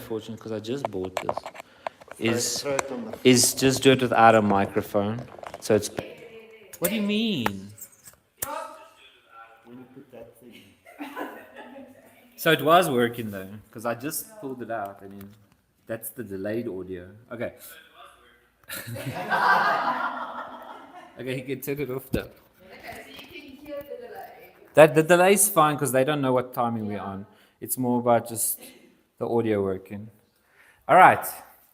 unfortunate because I just bought this. Throw it on the Is just do it without a microphone. So it's. What do you mean? when you put that thing. So it was working though, because I just pulled it out and then that's the delayed audio. Okay. Okay, you can turn it off though. Okay, so you can hear the delay. That the delay is fine because they don't know what timing we're on. It's more about just the audio working. All right,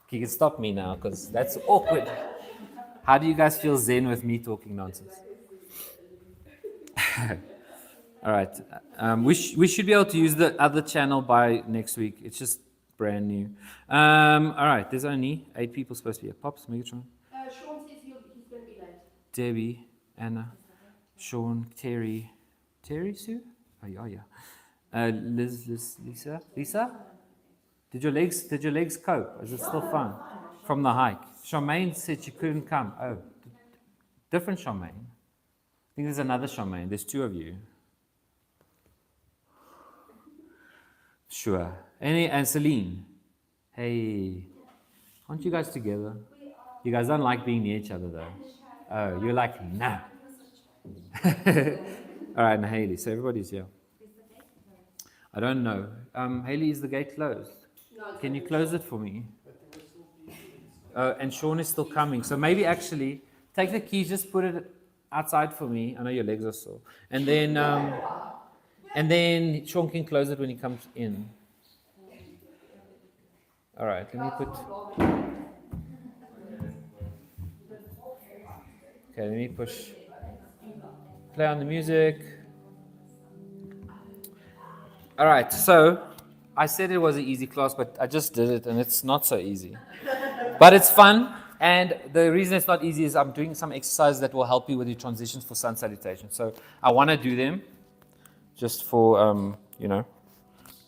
you can stop me now because that's awkward. How do you guys feel zen with me talking nonsense? All right, we should be able to use the other channel by next week. It's just brand new. All right, there's only 8 people supposed to be here. Pops, Megatron, Sean says he's going to be late. Debbie, Anna, Sean, Terry, Sue? Oh yeah. Lisa? Did your legs cope? Is it still fun? From the hike. Charmaine said she couldn't come. Oh, different Charmaine. I think there's another Charmaine. There's 2 of you. Sure. And Celine. Hey. Aren't you guys together? You guys don't like being near each other though. Oh, you're like, nah. All right, now Haley. So everybody's here. I don't know. Haley, is the gate closed? Can you close it for me? And Sean is still coming. So maybe actually take the keys, just put it outside for me. I know your legs are sore. And then Sean can close it when he comes in. All right, let me put. Okay, let me push. Play on the music. All right, so I said it was an easy class, but I just did it and it's not so easy. But it's fun, and the reason it's not easy is I'm doing some exercises that will help you with your transitions for sun salutation. So I want to do them just for,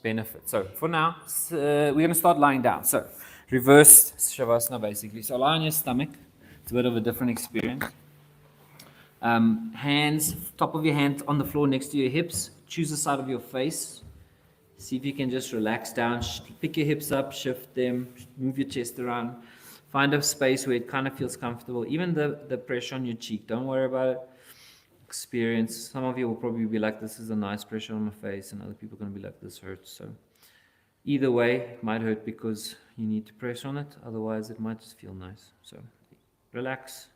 benefit. So for now, we're going to start lying down. So reverse Shavasana basically. So lie on your stomach. It's a bit of a different experience. Hands, top of your hand on the floor next to your hips. Choose the side of your face. See if you can just relax down. Pick your hips up, shift them, move your chest around. Find a space where it kind of feels comfortable. Even the pressure on your cheek, don't worry about it. Experience. Some of you will probably be like, this is a nice pressure on my face, and other people are going to be like, this hurts. So either way, it might hurt because you need to press on it. Otherwise, it might just feel nice. So relax.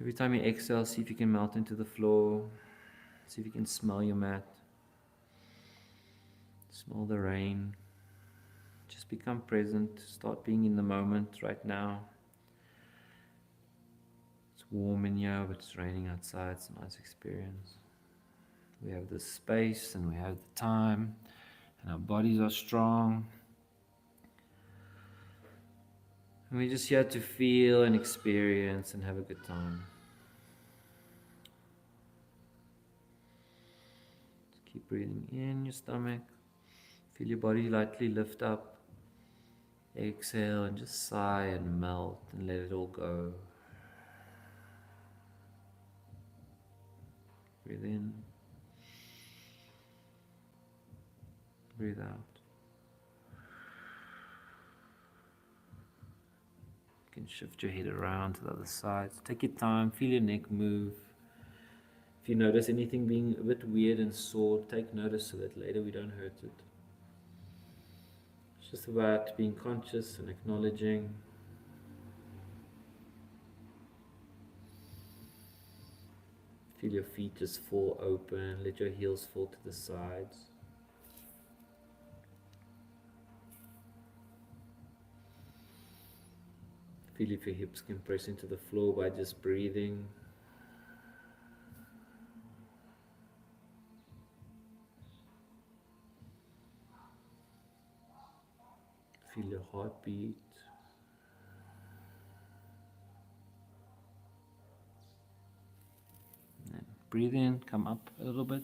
Every time you exhale, see if you can melt into the floor. See if you can smell your mat. Smell the rain. Just become present. Start being in the moment right now. It's warm in here, but it's raining outside. It's a nice experience. We have the space and we have the time, and our bodies are strong. And we're just here to feel and experience and have a good time. Just keep breathing in your stomach. Feel your body lightly lift up. Exhale and just sigh and melt and let it all go. Breathe in. Breathe out. You can shift your head around to the other side. Take your time, feel your neck move. If you notice anything being a bit weird and sore, take notice so that later we don't hurt it. It's just about being conscious and acknowledging. Feel your feet just fall open, let your heels fall to the sides. Feel if your hips can press into the floor by just breathing. Feel your heartbeat. And breathe in, come up a little bit.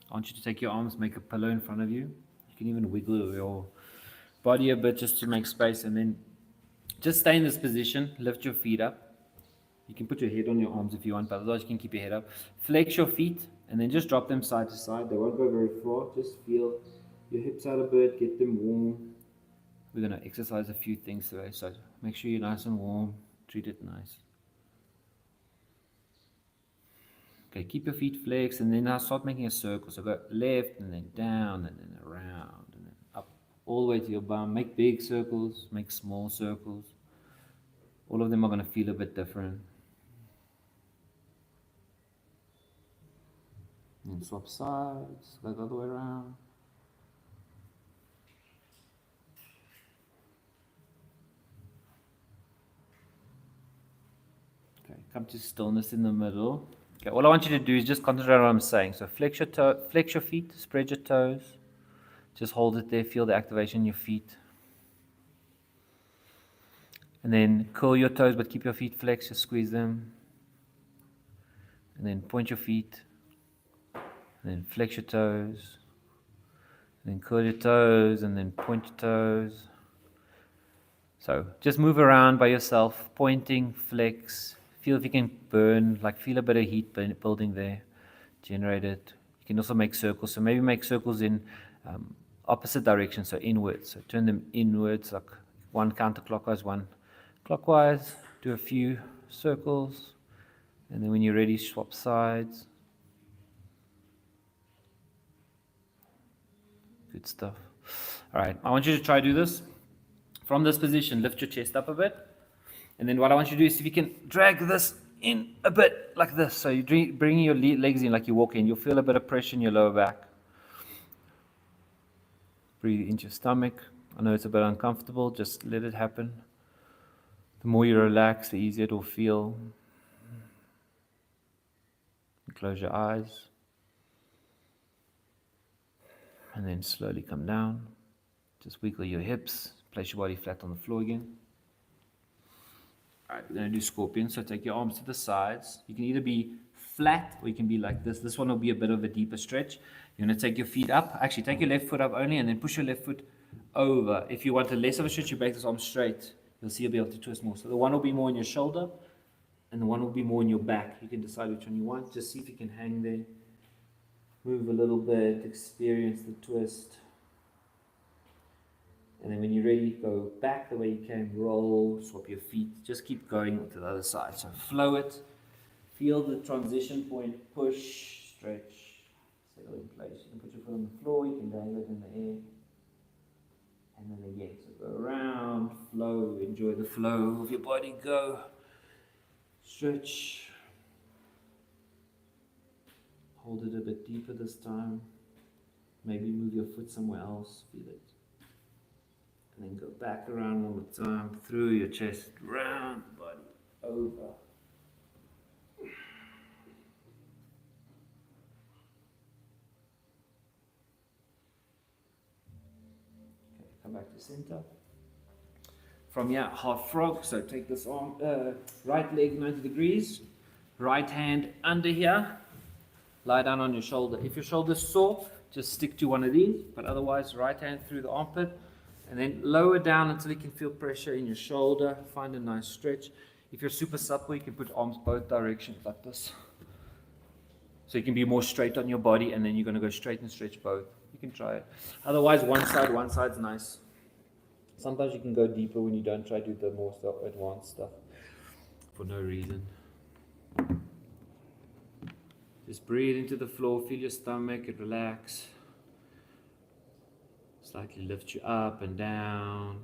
I want you to take your arms, make a pillow in front of you. You can even wiggle your body a bit just to make space, and then just stay in this position. Lift your feet up. You can put your head on your arms if you want, but otherwise you can keep your head up. Flex your feet and then just drop them side to side. They won't go very far. Just feel your hips out a bit, get them warm. we're going to exercise a few things today. So make sure you're nice and warm. Treat it nice. Okay, keep your feet flexed, and then now start making a circle. So go left, and then down, and then around, and then up, all the way to your bum. Make big circles, make small circles. All of them are going to feel a bit different. And swap sides, go the other way around. Okay, come to stillness in the middle. Okay, all I want you to do is just concentrate on what I'm saying. So flex your feet, spread your toes. Just hold it there, feel the activation in your feet. And then curl your toes, but keep your feet flexed, just squeeze them. And then point your feet. And then flex your toes. And then curl your toes, and then point your toes. So just move around by yourself, pointing, flex. Feel if you can burn, like feel a bit of heat building there, generate it. You can also make circles. So maybe make circles in opposite directions, so inwards. So turn them inwards, like one counterclockwise, one clockwise. Do a few circles. And then when you're ready, swap sides. Good stuff. All right, I want you to try to do this. From this position, lift your chest up a bit. And then what I want you to do is if you can drag this in a bit like this. So you're bringing your legs in like you walk in. You'll feel a bit of pressure in your lower back. Breathe into your stomach. I know it's a bit uncomfortable. Just let it happen. The more you relax, the easier it will feel. Close your eyes. And then slowly come down. Just wiggle your hips. Place your body flat on the floor again. Alright, we're going to do scorpion. So take your arms to the sides. You can either be flat or you can be like this. This one will be a bit of a deeper stretch. You're going to take your feet up. Actually, take your left foot up only and then push your left foot over. If you want a less of a stretch, you break this arm straight. You'll see you'll be able to twist more. So the one will be more in your shoulder and the one will be more in your back. You can decide which one you want. Just see if you can hang there. Move a little bit. Experience the twist. And then when you're ready, go back the way you came, roll, swap your feet. Just keep going to the other side. So flow it. Feel the transition point, push, stretch, settle in place. You can put your foot on the floor, you can dangle it in the air. And then again, so go around, flow, enjoy the flow of your body, go. Stretch. Hold it a bit deeper this time. Maybe move your foot somewhere else, feel it. And then go back around one more time, through your chest, round the body, over. Okay, come back to center. From here, half frog, so take this arm, right leg 90 degrees, right hand under here, lie down on your shoulder. If your shoulder's sore, just stick to one of these, but otherwise right hand through the armpit. And then lower down until you can feel pressure in your shoulder. Find a nice stretch. If you're super supple, you can put arms both directions like this. So you can be more straight on your body, and then you're going to go straight and stretch both. You can try it. Otherwise, one side's nice. Sometimes you can go deeper when you don't try to do the more advanced stuff for no reason. Just breathe into the floor, feel your stomach, it relax. Slightly lift you up and down.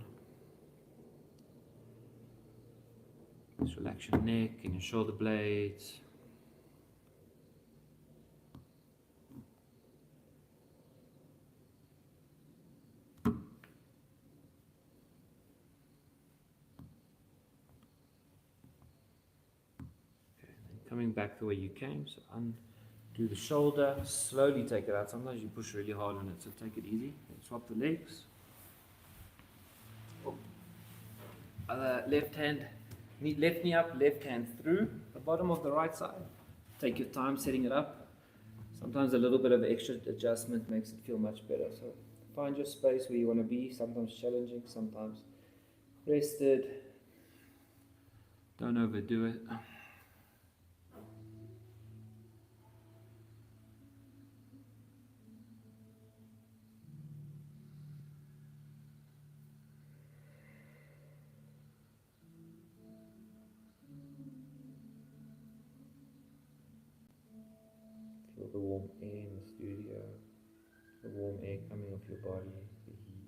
Just relax your neck and your shoulder blades. Okay, then coming back the way you came, so undo the shoulder, slowly take it out. Sometimes you push really hard on it, so take it easy. Swap the legs. Other left hand, left knee up, left hand through the bottom of the right side. Take your time setting it up. Sometimes a little bit of extra adjustment makes it feel much better. So find your space where you want to be. Sometimes challenging, sometimes rested. Don't overdo it. the warm air in the studio, the warm air coming off your body, the heat.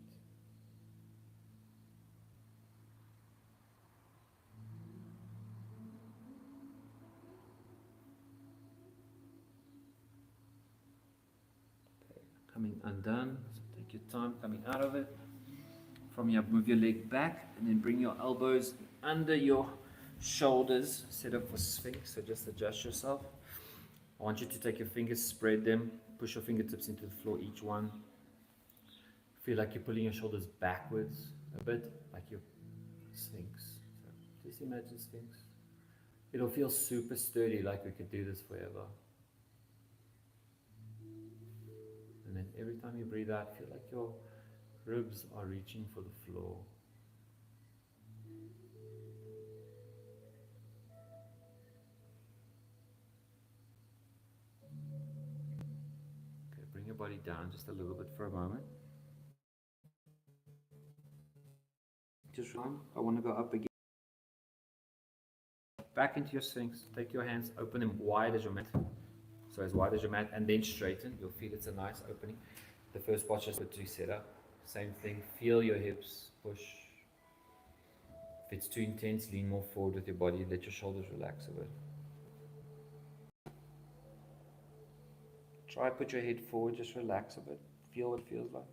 Okay, coming undone, so take your time coming out of it. From here, move your leg back and then bring your elbows under your shoulders, set up for Sphinx, so just adjust yourself. I want you to take your fingers, spread them, push your fingertips into the floor, each one. Feel like you're pulling your shoulders backwards a bit, like your Sphinx. So just imagine Sphinx. It'll feel super sturdy, like we could do this forever. And then every time you breathe out, feel like your ribs are reaching for the floor. Okay, bring your body down just a little bit for a moment. Just run. I want to go up again. Back into your Sphinx. Take your hands, open them wide as your mat. So as wide as your mat, and then straighten. You'll feel it's a nice opening. The first posture is to set up. Same thing. Feel your hips push. If it's too intense, lean more forward with your body. Let your shoulders relax a bit. Try put your head forward. Just relax a bit. Feel what it feels like.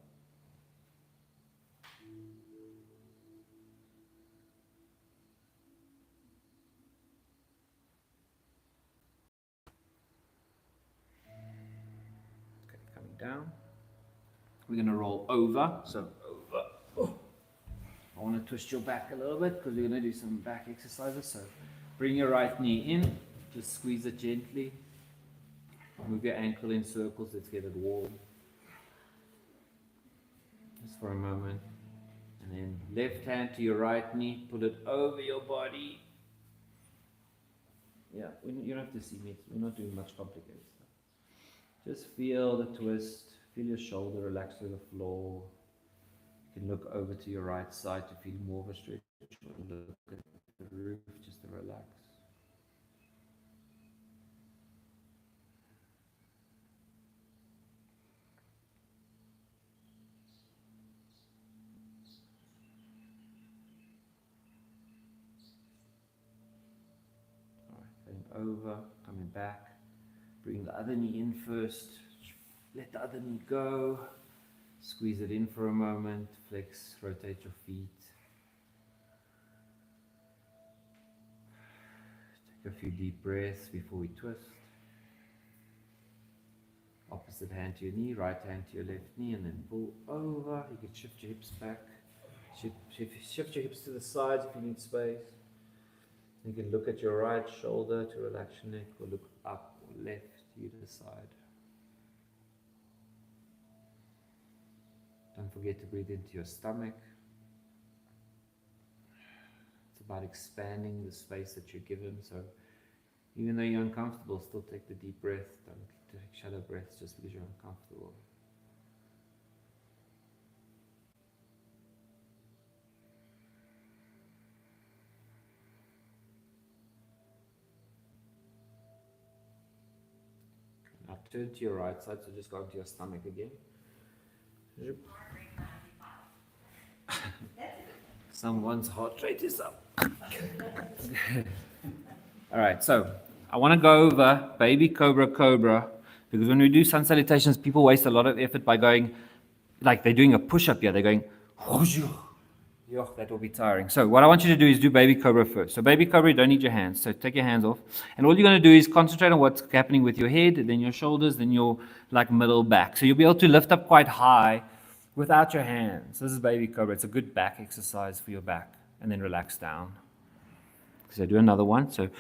Down. We're going to roll over. So over. Oh. I want to twist your back a little bit because we're going to do some back exercises. So bring your right knee in. Just squeeze it gently. Move your ankle in circles. Let's get it warm. Just for a moment. And then left hand to your right knee. Pull it over your body. Yeah, you don't have to see me. We're not doing much complicated stuff. Just feel the twist, feel your shoulder relax to the floor. You can look over to your right side to feel more of a stretch, or look at the roof just to relax. Alright, going over, coming back. Bring the other knee in first. Let the other knee go. Squeeze it in for a moment. Flex, rotate your feet. Take a few deep breaths before we twist. Opposite hand to your knee, right hand to your left knee, and then pull over. You can shift your hips back. Shift your hips to the sides if you need space. You can look at your right shoulder to relax your neck, or look up or left to either side. Don't forget to breathe into your stomach. It's about expanding the space that you're given. So even though you're uncomfortable, still take the deep breath. Don't take shallow breaths just because you're uncomfortable. Now turn to your right side, so just go into your stomach again. Someone's heart rate is up. Alright, so I want to go over baby cobra cobra, because when we do sun salutations, people waste a lot of effort by going, like they're doing a push-up here, they're going, yuck, that will be tiring. So what I want you to do is do baby cobra first. So baby cobra, you don't need your hands, so take your hands off. And all you're going to do is concentrate on what's happening with your head, then your shoulders, then your like middle back. So you'll be able to lift up quite high without your hands. This is baby cobra. It's a good back exercise for your back. And then relax down. So do another one. So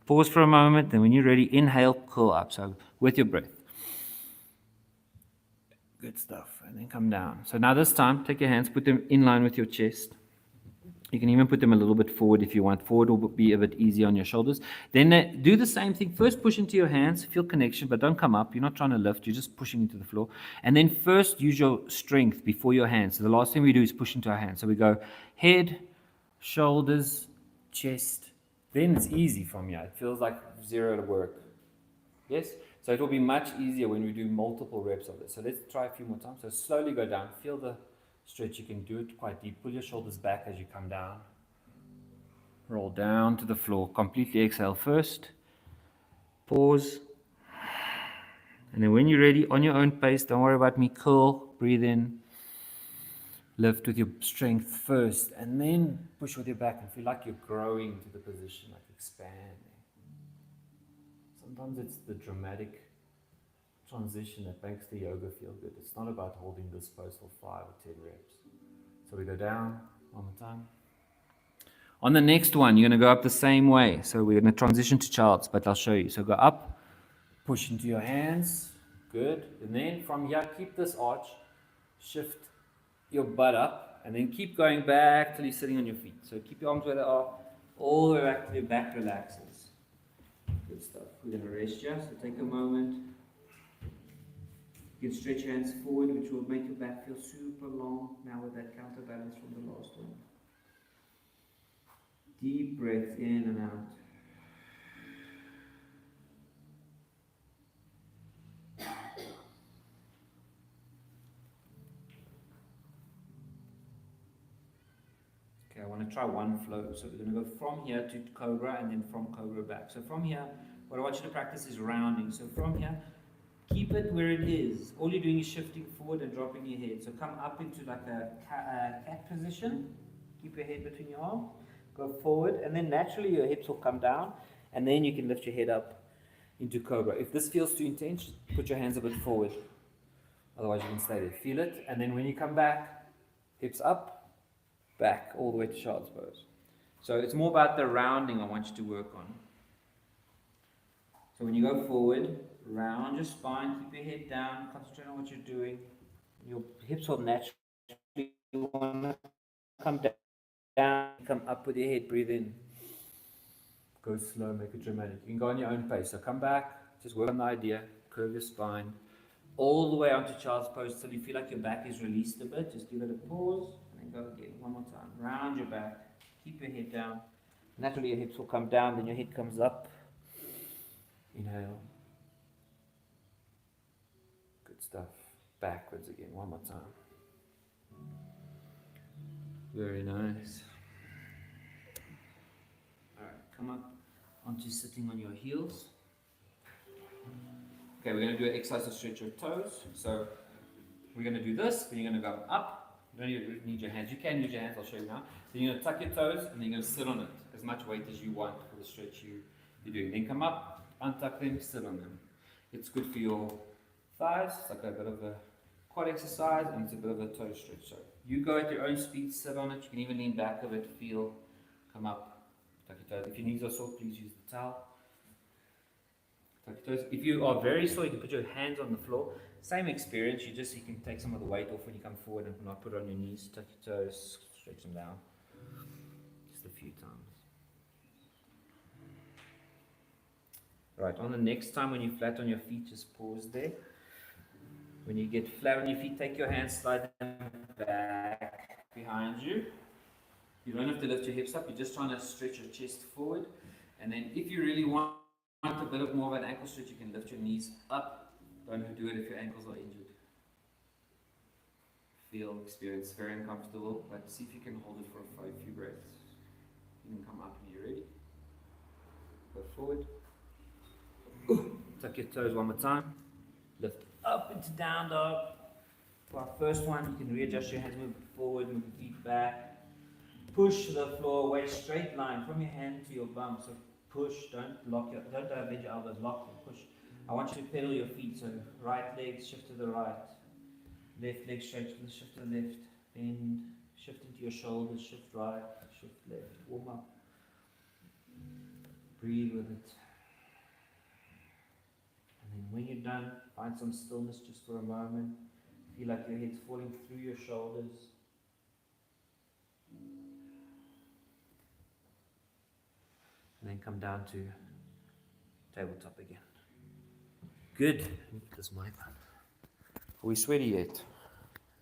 pause for a moment, then when you're ready, inhale, curl up. So with your breath. Good stuff. And then come down. So now this time, take your hands, put them in line with your chest. You can even put them a little bit forward if you want. Forward will be a bit easier on your shoulders. Then do the same thing. First push into your hands, feel connection, but don't come up. You're not trying to lift, you're just pushing into the floor. And then first use your strength before your hands. So the last thing we do is push into our hands. So we go head, shoulders, chest. Then it's easy from here. It feels like zero to work. Yes? So it will be much easier when we do multiple reps of this. So let's try a few more times. So slowly go down. Feel the stretch. You can do it quite deep. Pull your shoulders back as you come down. Roll down to the floor. Completely exhale first. Pause. And then when you're ready, on your own pace, don't worry about me, curl, breathe in. Lift with your strength first, and then push with your back and feel like you're growing to the position, like expanding. Sometimes it's the dramatic transition that makes the yoga feel good. It's not about holding this pose for 5 or 10 reps. So we go down, one more time. On the next one, you're going to go up the same way. So we're going to transition to child's, but I'll show you. So go up, push into your hands, good. And then from here, keep this arch, shift your butt up, and then keep going back till you're sitting on your feet. So keep your arms where they are, all the way back till your back relaxes. Good stuff. We're going to rest here, so take a moment. You can stretch your hands forward, which will make your back feel super long now with that counterbalance from the last one. Deep breath in and out. Okay, I want to try one flow. So we're going to go from here to Cobra and then from Cobra back. So from here, what I want you to practice is rounding. So from here, keep it where it is. All you're doing is shifting forward and dropping your head. So come up into like a cat position. Keep your head between your arms. Go forward, and then naturally your hips will come down, and then you can lift your head up into Cobra. If this feels too intense, just put your hands a bit forward. Otherwise you can stay there. Feel it, and then when you come back, hips up, back, all the way to child's pose. So it's more about the rounding I want you to work on. So when you go forward, round your spine, keep your head down, concentrate on what you're doing. Your hips will naturally want to come down, come up with your head, breathe in. Go slow, make it dramatic. You can go on your own pace. So come back, just work on the idea, curve your spine, all the way onto child's pose till you feel like your back is released a bit. Just give it a pause, and then go again, one more time. Round your back, keep your head down. Naturally your hips will come down, then your head comes up. Inhale. Good stuff. Backwards again, one more time. Very nice. Alright, come up onto sitting on your heels. Okay, we're going to do an exercise to stretch your toes. So we're going to do this, then you're going to go up. You don't even need your hands. You can use your hands, I'll show you now. Then you're going to tuck your toes, and then you're going to sit on it. As much weight as you want for the stretch you're doing. Then come up, untuck them, sit on them. It's good for your thighs. It's like a bit of a quad exercise, and it's a bit of a toe stretch. So you go at your own speed, sit on it. You can even lean back a bit, feel, come up, tuck your toes. If your knees are sore, please use the towel. Tuck your toes. If you are very sore, you can put your hands on the floor. Same experience, you can take some of the weight off when you come forward and not put it on your knees. Tuck your toes, stretch them down. Just a few times. Right, on the next time when you're flat on your feet, just pause there. When you get flat on your feet, take your hands, slide them back behind you. You don't have to lift your hips up, you're just trying to stretch your chest forward. And then if you really want a bit of more of an ankle stretch, you can lift your knees up. Don't do it if your ankles are injured. Feel, experience, very uncomfortable, but see if you can hold it for a few breaths. You can come up when you're ready. Go forward. Tuck your toes one more time. Lift up into down dog. For our first one, you can readjust your hands, move forward, move your feet back. Push the floor away, straight line from your hand to your bum. So push, don't bend your elbows, lock them, push. I want you to pedal your feet, so right leg shift to the right. Left leg stretch, shift to the left. Bend, shift into your shoulders, shift right, shift left. Warm up. Breathe with it. And then when you're done, find some stillness just for a moment. Feel like your head's falling through your shoulders. And then come down to tabletop again. Good. This mic. Are we sweaty yet?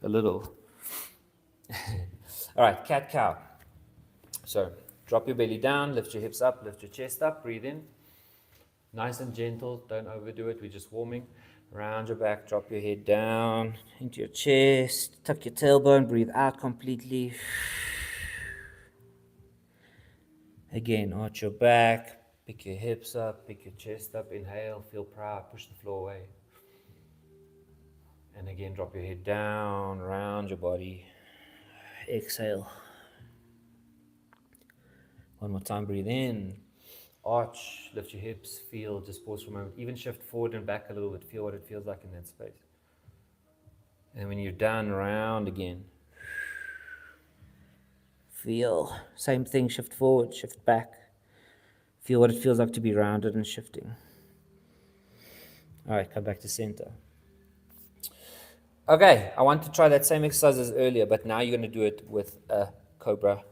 A little. Alright, cat cow. So drop your belly down, lift your hips up, lift your chest up, breathe in. Nice and gentle, don't overdo it, we're just warming. Round your back, drop your head down into your chest, tuck your tailbone, breathe out completely. Again, arch your back, pick your hips up, pick your chest up, inhale, feel proud, push the floor away. And again, drop your head down, round your body, exhale. One more time, breathe in, arch, lift your hips, feel, just pause for a moment, even shift forward and back a little bit, feel what it feels like in that space. And when you're done, round again. Feel, same thing, shift forward, shift back. Feel what it feels like to be rounded and shifting. All right, come back to center. Okay, I want to try that same exercise as earlier, but now you're going to do it with a cobra.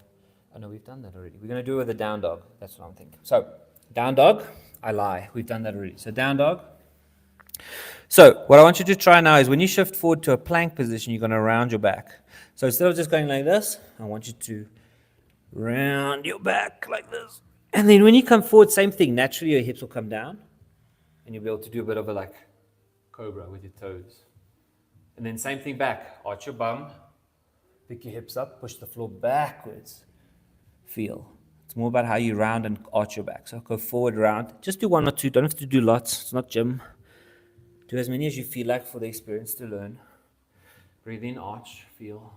Oh no, we've done that already. We're going to do it with a down dog. That's what I'm thinking. So, down dog, I lie. We've done that already. So, down dog. So, what I want you to try now is when you shift forward to a plank position, you're going to round your back. So, instead of just going like this, I want you to round your back like this. And then when you come forward, same thing. Naturally, your hips will come down. And you'll be able to do a bit of a like cobra with your toes. And then same thing back. Arch your bum. Pick your hips up. Push the floor backwards. Feel. It's more about how you round and arch your back. So go forward, round. Just do one or two. Don't have to do lots. It's not gym. Do as many as you feel like for the experience to learn. Breathe in, arch, feel.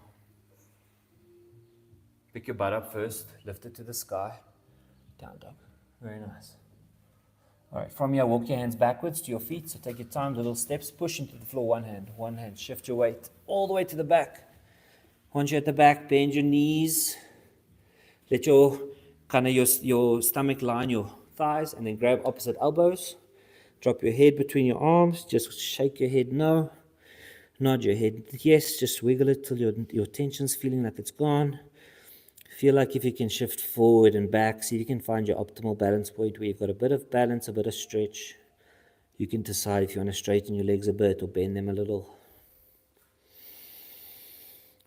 Pick your butt up first. Lift it to the sky. Down dog. Very nice. All right, from here, walk your hands backwards to your feet. So take your time, little steps. Push into the floor, one hand. Shift your weight all the way to the back. Once you're at the back, bend your knees. Let your stomach line your thighs, and then grab opposite elbows. Drop your head between your arms. Just shake your head no. Nod your head yes. Just wiggle it till your tension's feeling like it's gone. Feel like if you can shift forward and back, see if you can find your optimal balance point where you've got a bit of balance, a bit of stretch. You can decide if you want to straighten your legs a bit or bend them a little.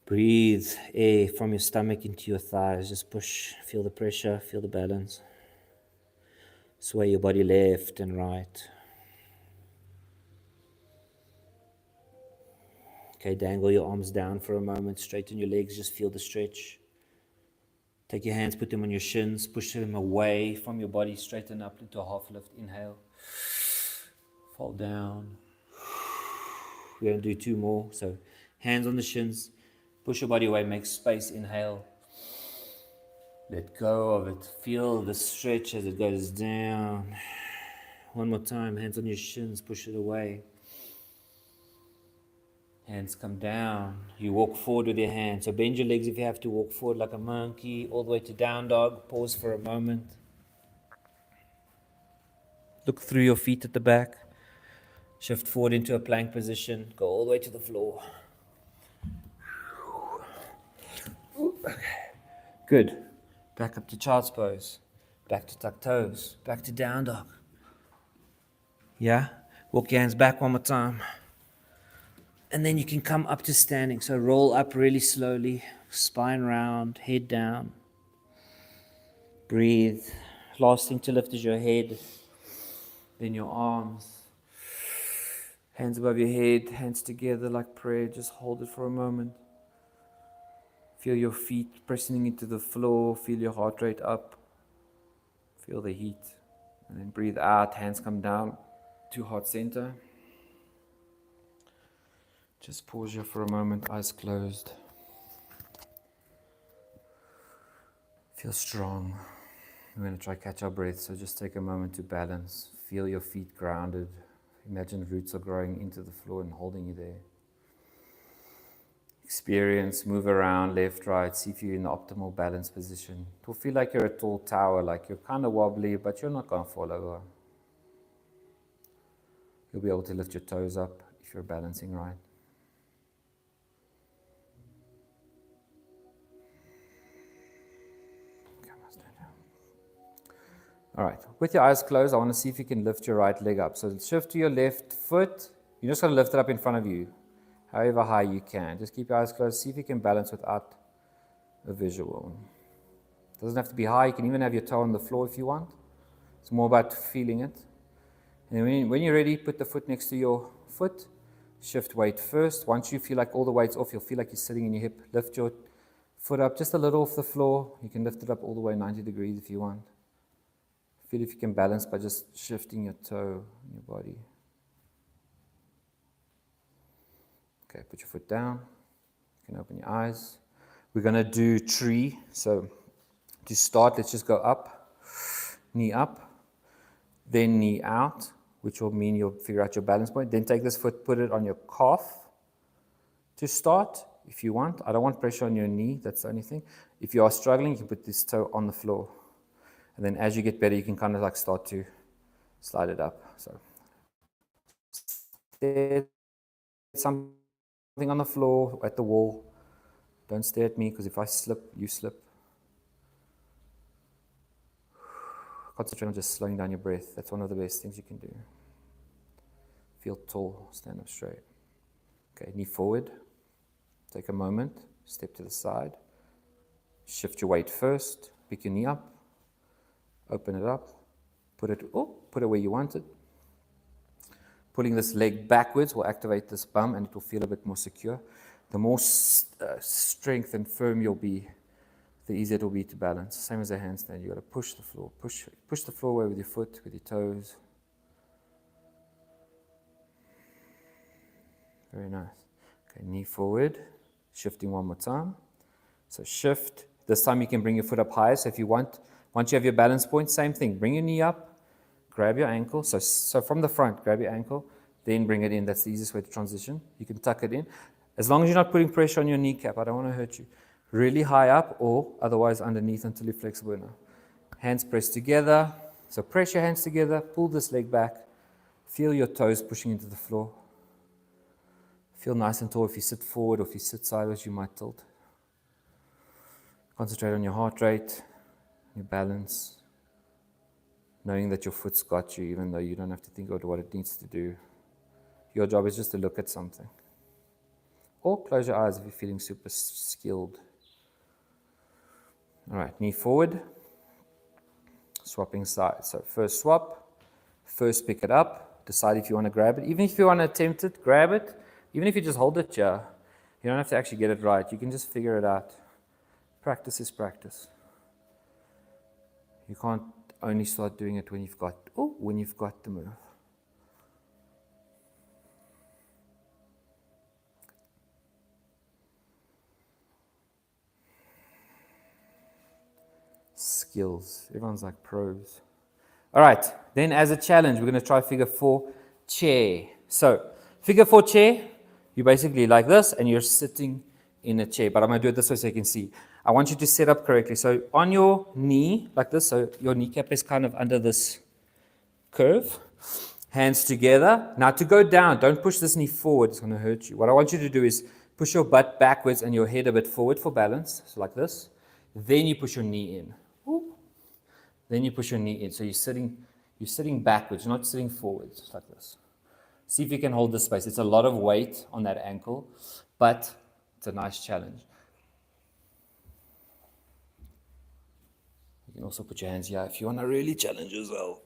Breathe air from your stomach into your thighs. Just push, feel the pressure, feel the balance. Sway your body left and right. Okay, dangle your arms down for a moment. Straighten your legs, just feel the stretch. Take your hands, put them on your shins, push them away from your body, straighten up into a half lift. Inhale. Fall down. We're going to do two more. So, hands on the shins. Push your body away, make space, inhale. Let go of it. Feel the stretch as it goes down. One more time, hands on your shins, push it away. Hands come down. You walk forward with your hands. So bend your legs if you have to, walk forward like a monkey, all the way to down dog. Pause for a moment. Look through your feet at the back. Shift forward into a plank position. Go all the way to the floor. Good. Back up to child's pose. Back to tuck toes. Back to down dog. Yeah? Walk your hands back one more time. And then you can come up to standing. So roll up really slowly. Spine round. Head down. Breathe. Last thing to lift is your head. Then your arms. Hands above your head. Hands together like prayer. Just hold it for a moment. Feel your feet pressing into the floor. Feel your heart rate up. Feel the heat. And then breathe out. Hands come down to heart center. Just pause here for a moment. Eyes closed. Feel strong. We're going to try catch our breath. So just take a moment to balance. Feel your feet grounded. Imagine roots are growing into the floor and holding you there. Experience, move around, left, right, see if you're in the optimal balance position. It will feel like you're a tall tower, like you're kind of wobbly, but you're not going to fall over. You'll be able to lift your toes up if you're balancing right. All right, with your eyes closed, I want to see if you can lift your right leg up. So shift to your left foot. You're just going to lift it up in front of you, however high you can. Just keep your eyes closed. See if you can balance without a visual. It doesn't have to be high. You can even have your toe on the floor if you want. It's more about feeling it. And when you're ready, put the foot next to your foot. Shift weight first. Once you feel like all the weight's off, you'll feel like you're sitting in your hip. Lift your foot up just a little off the floor. You can lift it up all the way 90 degrees if you want. Feel if you can balance by just shifting your toe in your body. Okay, put your foot down. You can open your eyes. We're going to do tree. So to start, let's just go up, then knee out, which will mean you'll figure out your balance point. Then take this foot, put it on your calf to start if you want. I don't want pressure on your knee. That's the only thing. If you are struggling, you can put this toe on the floor. And then as you get better, you can kind of like start to slide it up. So stare at something on the floor, at the wall. Don't stare at me because if I slip, you slip. Concentrate on just slowing down your breath. That's one of the best things you can do. Feel tall, stand up straight. Okay, knee forward. Take a moment, step to the side. Shift your weight first. Pick your knee up. Open it up. Put it where you want it. Pulling this leg backwards will activate this bum and it will feel a bit more secure. The more strength and firm you'll be, the easier it will be to balance. Same as a handstand. You've got to push the floor. Push the floor away with your foot, with your toes. Very nice. Okay, knee forward. Shifting one more time. So shift. This time you can bring your foot up higher. So if you want, once you have your balance point, same thing. Bring your knee up. Grab your ankle. So from the front, grab your ankle. Then bring it in. That's the easiest way to transition. You can tuck it in. As long as you're not putting pressure on your kneecap. I don't want to hurt you. Really high up or otherwise underneath until you're flexible enough. Hands pressed together. So press your hands together. Pull this leg back. Feel your toes pushing into the floor. Feel nice and tall. If you sit forward or if you sit sideways, you might tilt. Concentrate on your heart rate, your balance. Knowing that your foot's got you, even though you don't have to think about what it needs to do. Your job is just to look at something. Or close your eyes if you're feeling super skilled. All right, knee forward. Swapping sides. So first swap. First pick it up. Decide if you want to grab it. Even if you want to attempt it, grab it. Even if you just hold it here, you don't have to actually get it right. You can just figure it out. Practice is practice. You can't only start doing it when you've got the move. Skills. Everyone's like pros. All right. Then as a challenge, we're going to try figure 4 chair. So figure 4 chair, you're basically like this and you're sitting in a chair. But I'm going to do it this way so you can see. I want you to set up correctly. So on your knee, like this, so your kneecap is kind of under this curve. Hands together. Now to go down, don't push this knee forward. It's going to hurt you. What I want you to do is push your butt backwards and your head a bit forward for balance. So like this. Then you push your knee in. Ooh. Then you push your knee in. So you're sitting backwards, you're not sitting forwards. Just like this. See if you can hold this space. It's a lot of weight on that ankle, but it's a nice challenge. You can also put your hands here if you want to really challenge yourself.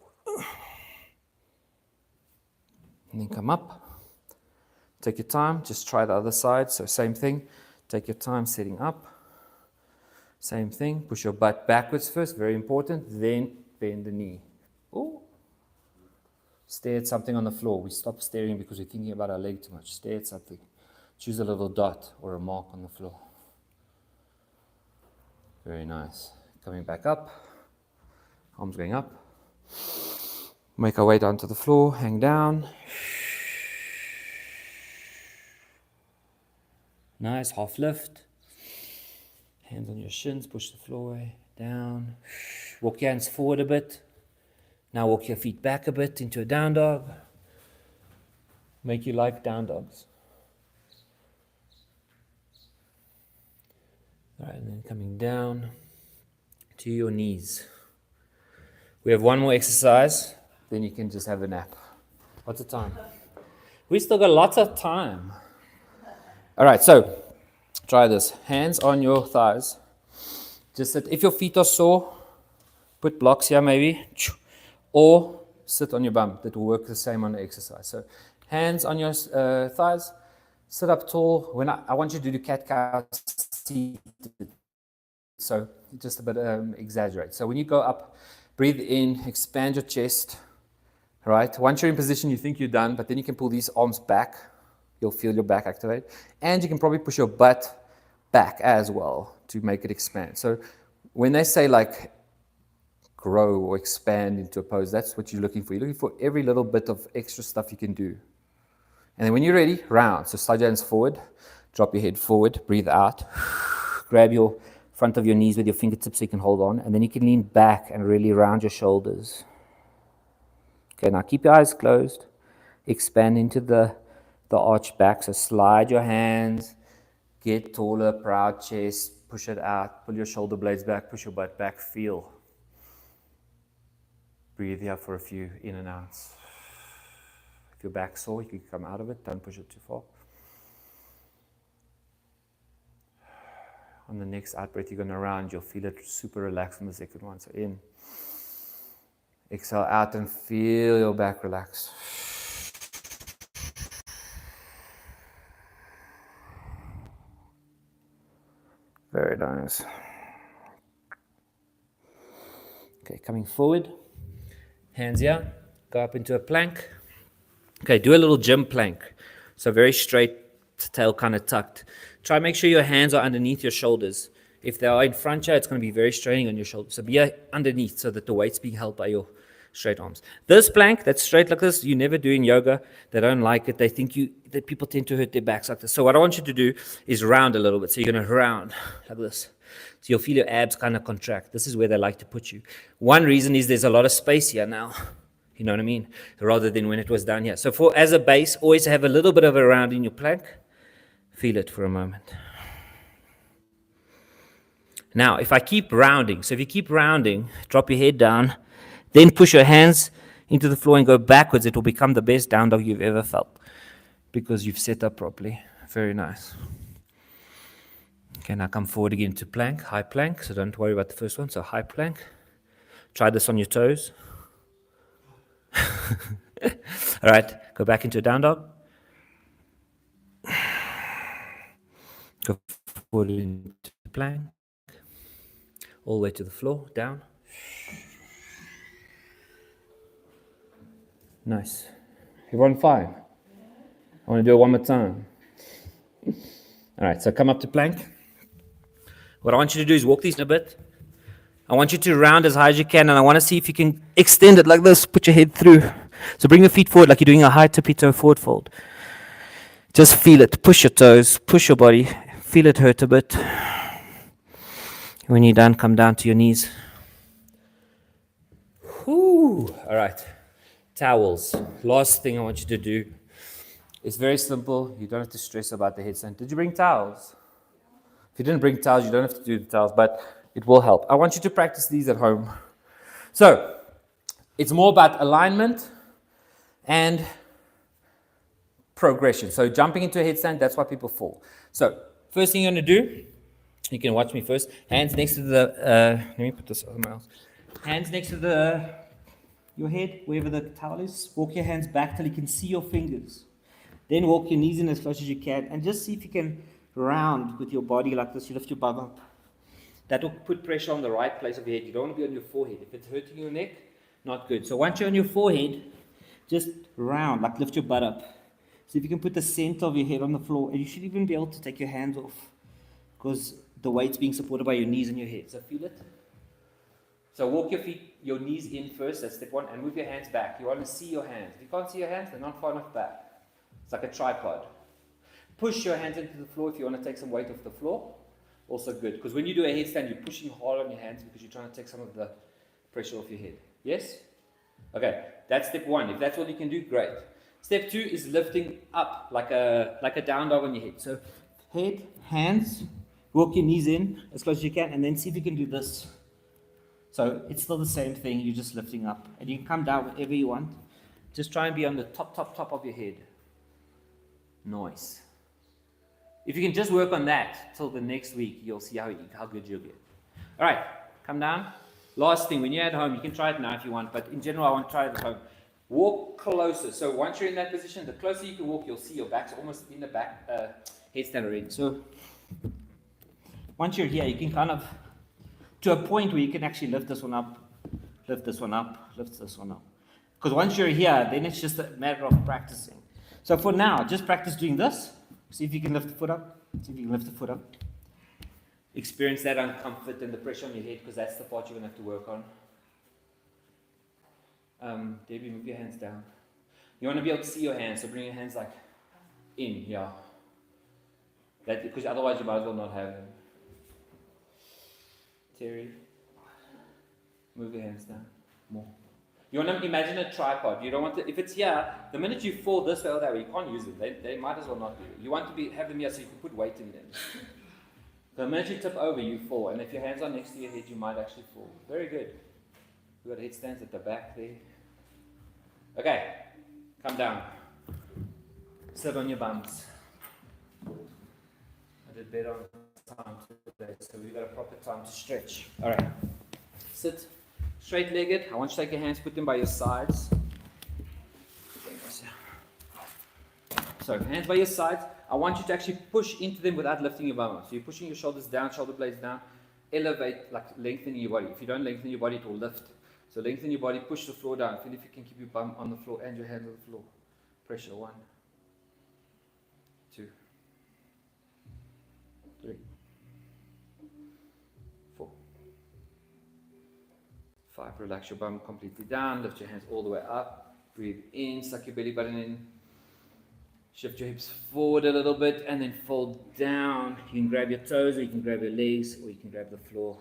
And then come up. Take your time. Just try the other side. So same thing. Take your time sitting up. Same thing. Push your butt backwards first. Very important. Then bend the knee. Ooh. Stare at something on the floor. We stop staring because we're thinking about our leg too much. Stare at something. Choose a little dot or a mark on the floor. Very nice. Coming back up. Arms going up. Make our way down to the floor. Hang down. Nice. Half lift. Hands on your shins. Push the floor away. Down. Walk your hands forward a bit. Now walk your feet back a bit into a down dog. Make you like down dogs. All right, and then coming down to your knees. We have one more exercise, then you can just have a nap. What's the time? We still got lots of time. All right, so try this. Hands on your thighs. Just that if your feet are sore, put blocks here maybe. Or sit on your bum. That will work the same on the exercise. So hands on your thighs, sit up tall. When I want you to do cat-cow seated. So just a bit exaggerate. So when you go up, breathe in, expand your chest. Right? Once you're in position, you think you're done, but then you can pull these arms back. You'll feel your back activate. And you can probably push your butt back as well to make it expand. So when they say like grow or expand into a pose, that's what you're looking for. You're looking for every little bit of extra stuff you can do. And then when you're ready, round. So slide your hands forward, drop your head forward, breathe out. Grab your front of your knees with your fingertips so you can hold on. And then you can lean back and really round your shoulders. Okay, now keep your eyes closed. Expand into the arch back. So slide your hands, get taller, proud chest, push it out, pull your shoulder blades back, push your butt back, feel. Breathe here for a few in and outs. If your back's sore, you can come out of it. Don't push it too far. On the next out breath, you're going to round. You'll feel it super relaxed from the second one. So in. Exhale out and feel your back relax. Very nice. Okay, coming forward. Hands here. Go up into a plank. Okay, do a little gym plank. So very straight, tail kind of tucked. Try and make sure your hands are underneath your shoulders. If they are in front here, it's going to be very straining on your shoulders. So be underneath so that the weight's being held by your straight arms. This plank that's straight like this, you never do in yoga. They don't like it. They think that people tend to hurt their backs like this. So what I want you to do is round a little bit. So you're going to round like this. So you'll feel your abs kind of contract. This is where they like to put you. One reason is there's a lot of space here now. You know what I mean? Rather than when it was down here. So as a base, always have a little bit of a round in your plank. Feel it for a moment. Now, if I keep rounding, so if you keep rounding, drop your head down, then push your hands into the floor and go backwards, it will become the best down dog you've ever felt because you've set up properly. Very nice. Okay, now come forward again to plank, high plank. So don't worry about the first one. So high plank. Try this on your toes. All right, go back into a down dog. Go forward into plank. All the way to the floor, down. Nice. Everyone fine? I want to do it one more time. All right, so come up to plank. What I want you to do is walk these a bit. I want you to round as high as you can, and I want to see if you can extend it like this. Put your head through. So bring your feet forward like you're doing a high tippy toe forward fold. Just feel it. Push your toes. Push your body. Feel it hurt a bit. When you're done, come down to your knees. Whew. All right. Towels. Last thing I want you to do. It's very simple. You don't have to stress about the headstand. Did you bring towels? If you didn't bring towels, you don't have to do the towels, but it will help. I want you to practice these at home. So, it's more about alignment and progression. So, jumping into a headstand, that's why people fall. So, first thing you're going to do, you can watch me first. Hands next to the, let me put this somewhere else. Hands next to your head, wherever the towel is. Walk your hands back till you can see your fingers. Then walk your knees in as close as you can, and just see if you can round with your body like this. You lift your bum up. That will put pressure on the right place of your head. You don't want to be on your forehead. If it's hurting your neck, not good. So once you're on your forehead, just round, like lift your butt up. So if you can put the center of your head on the floor, and you should even be able to take your hands off because the weight's being supported by your knees and your head. So feel it. So walk your knees in first, that's step one, and move your hands back. You want to see your hands. If you can't see your hands, they're not far enough back. It's like a tripod. Push your hands into the floor if you want to take some weight off the floor. Also good, because when you do a headstand, you're pushing hard on your hands because you're trying to take some of the pressure off your head. Yes? Okay, that's step one. If that's all you can do, great. Step two is lifting up like a down dog on your head. So head, hands, walk your knees in as close as you can, and then see if you can do this. So it's still the same thing, you're just lifting up. And you can come down wherever you want. Just try and be on the top of your head. Nice. If you can just work on that till the next week, you'll see how good you'll get. All right, come down. Last thing, when you're at home, you can try it now if you want, but in general, I want to try it at home. Walk closer. So once you're in that position, the closer you can walk, you'll see your back's almost in the back headstand already. So once you're here, you can kind of, to a point where you can actually lift this one up, lift this one up, lift this one up. Because once you're here, then it's just a matter of practicing. So for now, just practice doing this. See if you can lift the foot up. See if you can lift the foot up. Experience that uncomfort and the pressure on your head, because that's the part you're going to have to work on. Debbie, move your hands down. You want to be able to see your hands, so bring your hands like in, yeah. That, because otherwise you might as well not have them. Terry, move your hands down. More. You want to imagine a tripod. You don't want to, if it's here, the minute you fall this way or that way, you can't use it. They might as well not do it. You want to have them here so you can put weight in them. The minute you tip over, you fall. And if your hands are next to your head, you might actually fall. Very good. We've got headstands at the back there. Okay, come down. Sit on your bums. I did better on time today, so we've got a proper time to stretch. All right. Sit straight-legged. I want you to take your hands, put them by your sides. So, hands by your sides. I want you to actually push into them without lifting your bum up. So you're pushing your shoulders down, shoulder blades down. Elevate, like lengthening your body. If you don't lengthen your body, it will lift. So lengthen your body, push the floor down. Feel if you can keep your bum on the floor and your hands on the floor. Pressure. 1, 2, 3, 4, 5. Relax your bum completely down. Lift your hands all the way up. Breathe in, suck your belly button in. Shift your hips forward a little bit and then fold down. You can grab your toes, or you can grab your legs, or you can grab the floor.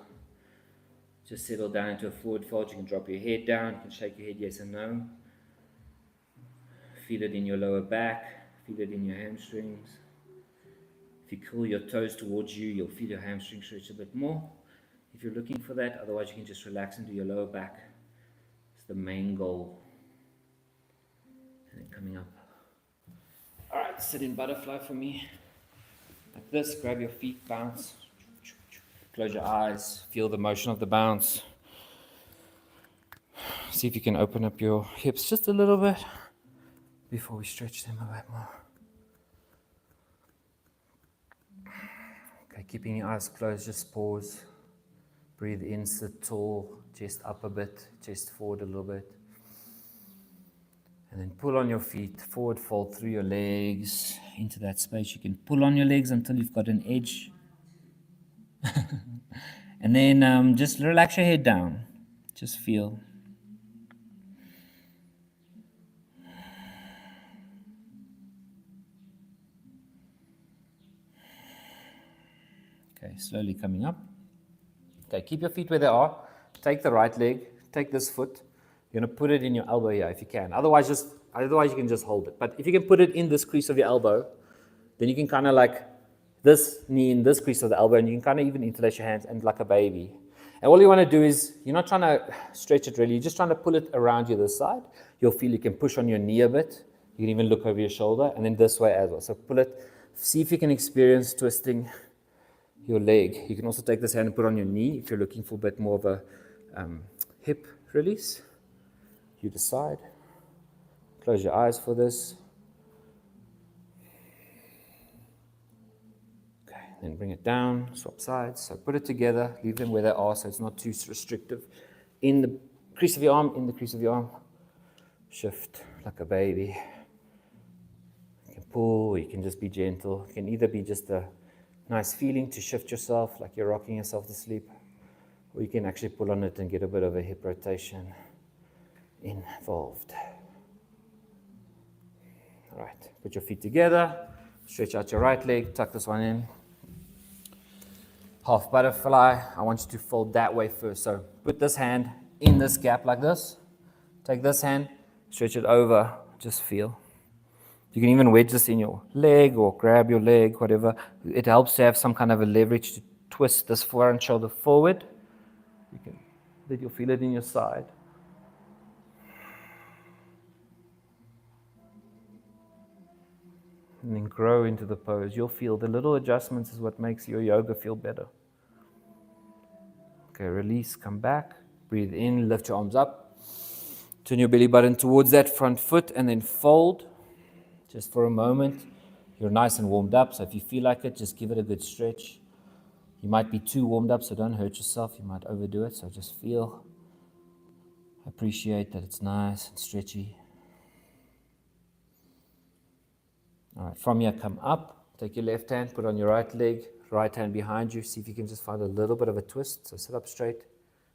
Just settle down into a forward fold. You can drop your head down. You can shake your head yes and no. Feel it in your lower back. Feel it in your hamstrings. If you curl your toes towards you, you'll feel your hamstrings stretch a bit more. If you're looking for that, otherwise you can just relax into your lower back. It's the main goal. And then coming up. Alright, sit in butterfly for me. Like this, grab your feet, bounce. Close your eyes, feel the motion of the bounce. See if you can open up your hips just a little bit before we stretch them a bit more. Okay, keeping your eyes closed, just pause. Breathe in, sit tall, chest up a bit, chest forward a little bit. And then pull on your feet, forward fold through your legs into that space. You can pull on your legs until you've got an edge. And then just relax your head down. Just feel. Okay, slowly coming up. Okay, keep your feet where they are. Take the right leg, take this foot. You're going to put it in your elbow here if you can. Otherwise you can just hold it. But if you can put it in this crease of your elbow, then you can kind of like this knee in this crease of the elbow, and you can kind of even interlace your hands and like a baby. And all you want to do is, you're not trying to stretch it really, you're just trying to pull it around you this side. You'll feel you can push on your knee a bit. You can even look over your shoulder, and then this way as well. So pull it, see if you can experience twisting your leg. You can also take this hand and put on your knee if you're looking for a bit more of a hip release. You decide. Close your eyes for this. Then bring it down, swap sides. So put it together, leave them where they are so it's not too restrictive. In the crease of your arm, in the crease of your arm. Shift like a baby. You can pull, or you can just be gentle. It can either be just a nice feeling to shift yourself, like you're rocking yourself to sleep, or you can actually pull on it and get a bit of a hip rotation involved. All right, put your feet together, stretch out your right leg, tuck this one in. Half butterfly. I want you to fold that way first. So put this hand in this gap like this. Take this hand, stretch it over, just feel. You can even wedge this in your leg or grab your leg, whatever. It helps to have some kind of a leverage to twist this front shoulder forward. Then you'll feel it in your side. And then grow into the pose. You'll feel the little adjustments is what makes your yoga feel better. Okay, release, come back. Breathe in, lift your arms up. Turn your belly button towards that front foot and then fold just for a moment. You're nice and warmed up, so if you feel like it, just give it a good stretch. You might be too warmed up, so don't hurt yourself. You might overdo it, so just feel, appreciate that it's nice and stretchy. All right, from here, come up. Take your left hand, put on your right leg, right hand behind you. See if you can just find a little bit of a twist. So sit up straight,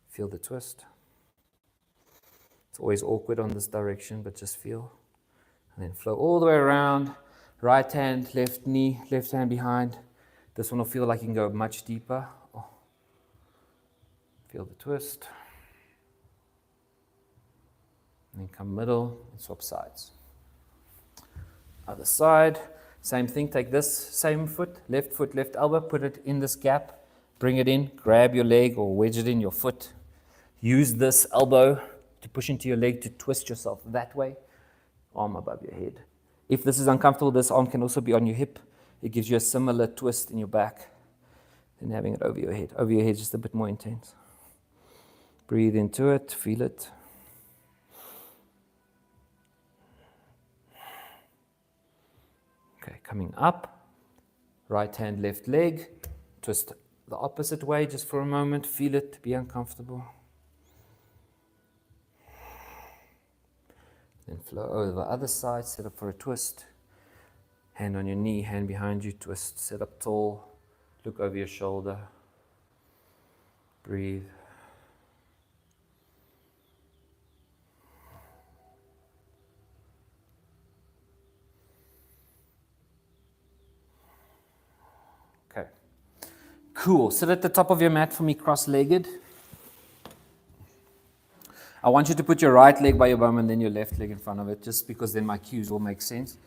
feel the twist. It's always awkward on this direction, but just feel. And then flow all the way around. Right hand, left knee, left hand behind. This one will feel like you can go much deeper. Oh. Feel the twist. And then come middle and swap sides. Other side, same thing. Take this same foot, left elbow, put it in this gap. Bring it in, grab your leg or wedge it in your foot. Use this elbow to push into your leg to twist yourself that way. Arm above your head. If this is uncomfortable, this arm can also be on your hip. It gives you a similar twist in your back than having it over your head. Over your head is just a bit more intense. Breathe into it, feel it. Okay, coming up. Right hand, left leg. Twist the opposite way just for a moment. Feel it, be uncomfortable. Then flow over the other side, set up for a twist. Hand on your knee, hand behind you, twist, sit up tall, look over your shoulder, breathe. Okay, cool. Sit at the top of your mat for me, cross-legged. I want you to put your right leg by your bum and then your left leg in front of it, just because then my cues will make sense.